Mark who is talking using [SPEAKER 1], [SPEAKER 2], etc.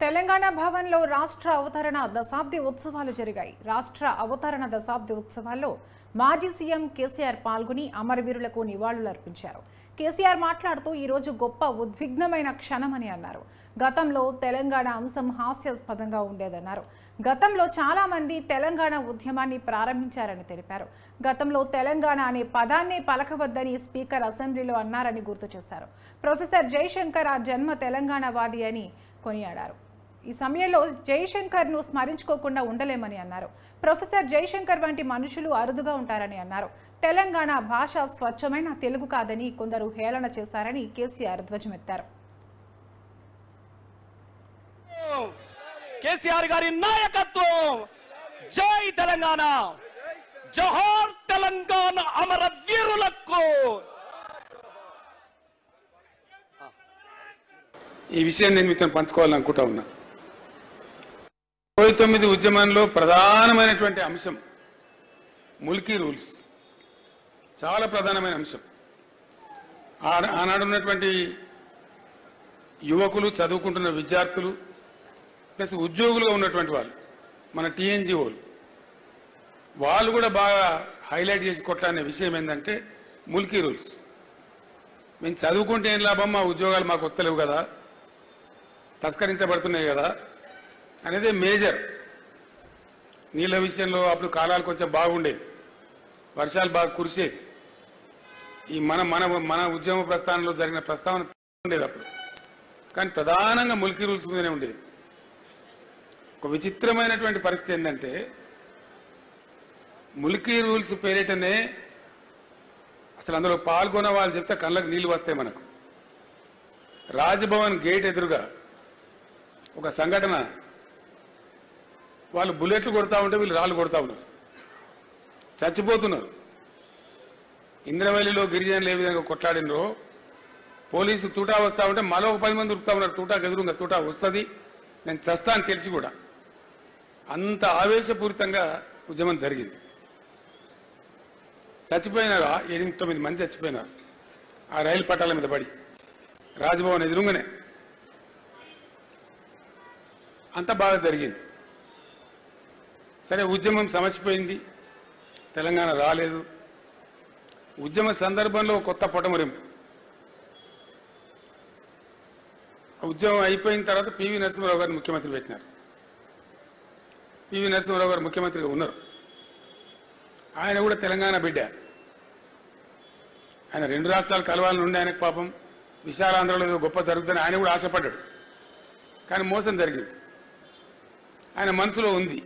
[SPEAKER 1] తెలంగాణ భవన్లో రాష్ట్ర అవతరణ దశాబ్ది ఉత్సవాలు జరిగాయి. రాష్ట్ర అవతరణ దశాబ్ది ఉత్సవాల్లో మాజీ సీఎం కేసీఆర్ పాల్గొని అమరవీరులకు నివాళులర్పించారు. కేసీఆర్ మాట్లాడుతూ ఈ రోజు గొప్ప ఉద్విగ్నమైన క్షణమని అన్నారు. గతంలో తెలంగాణ అంశం హాస్యాస్పదంగా ఉండేదన్నారు. గతంలో చాలా మంది తెలంగాణ ఉద్యమాన్ని ప్రారంభించారని తెలిపారు. గతంలో తెలంగాణ అనే పదాన్నే పలకవద్దని స్పీకర్ అసెంబ్లీలో అన్నారని గుర్తు చేశారు. ప్రొఫెసర్ జయశంకర్ ఆ జన్మ తెలంగాణవాది అని కొనియాడారు. ఈ సమయంలో జయశంకర్ను స్మరించుకోకుండా ఉండలేమని అన్నారు. ప్రొఫెసర్ జయశంకర్ వంటి మనుషులు అరుదుగా ఉంటారని అన్నారు. తెలంగాణ భాష స్వచ్ఛమైన తెలుగు కాదని కొందరు హేళన చేశారని కేసీఆర్ ధ్వజమెత్తారు.
[SPEAKER 2] కేసీఆర్ గారి నాయకత్వం, జై తెలంగాణ, జోహార్ తెలంగాణ అమర వీరులకు.
[SPEAKER 3] ఈ విషయం నేను మీతో పంచుకోవాలనుకుంటా ఉన్నా. 29 ఉద్యమంలో ప్రధానమైనటువంటి అంశం ముల్కీ రూల్స్, చాలా ప్రధానమైన అంశం. ఆనాడు ఉన్నటువంటి యువకులు, చదువుకుంటున్న విద్యార్థులు ప్లస్ ఉద్యోగులుగా ఉన్నటువంటి వాళ్ళు, మన టీఎన్జిఓలు, వాళ్ళు కూడా బాగా హైలైట్ చేసి కొట్లాడిన విషయం ఏంటంటే ముల్కీ రూల్స్. మేము చదువుకుంటే ఏం లాభం, మా ఉద్యోగాలు మాకు వస్తలేవు కదా, తస్కరించబడుతున్నాయి కదా అనేది మేజర్. నీళ్ళ విషయంలో అప్పుడు కాలాలు కొంచెం బాగుండేది, వర్షాలు బాగా కురిసేది. ఈ మన మన మన ఉద్యమ ప్రస్థానంలో జరిగిన ప్రస్తావన ఉండేది అప్పుడు. కానీ ప్రధానంగా ముల్కీ రూల్స్ మీదనే ఉండేది. ఒక విచిత్రమైనటువంటి పరిస్థితి ఏంటంటే ముల్కీ రూల్స్ పేరిటనే అసలు అందులో పాల్గొన్న వాళ్ళు చెప్తే కళ్ళకు నీళ్ళు వస్తాయి మనకు. రాజ్భవన్ గేట్ ఎదురుగా ఒక సంఘటన, వాళ్ళు బుల్లెట్లు కొడతా ఉంటే వీళ్ళు రాళ్ళు కొడతా ఉన్నారు, చచ్చిపోతున్నారు. ఇంద్రవల్లిలో గిరిజనులు ఏ విధంగా కొట్లాడినరో, పోలీసు తూటా వస్తూ ఉంటే మరో 10 మంది ఉరుకుతా ఉన్నారు. తూటాకు ఎదురుగా తూటా వస్తుంది, నేను చస్తా అని తెలిసి కూడా. అంత ఆవేశపూరితంగా ఉద్యమం జరిగింది. చచ్చిపోయినారు, 8-9 మంది చచ్చిపోయినారు ఆ రైలు పట్టాల మీద పడి, రాజ్భవన్ ఎదురుగానే. అంత బాగా జరిగింది. సరే, ఉద్యమం సమసిపోయింది, తెలంగాణ రాలేదు. ఉద్యమ సందర్భంలో కొత్త పొటమరింపు. ఉద్యమం అయిపోయిన తర్వాత పివి నరసింహారావు గారిని ముఖ్యమంత్రి పెట్టినారు. పివి నరసింహారావు గారు ముఖ్యమంత్రిగా ఉన్నారు. ఆయన కూడా తెలంగాణ బిడ్డ. ఆయన 2 రాష్ట్రాలు కలవాలని ఉండే ఆయనకు పాపం విశాలాంధ్రలో ఏదో గొప్ప జరుగుతుందని ఆయన కూడా ఆశపడ్డాడు. కానీ మోసం జరిగింది, ఆయన మనసులో ఉంది.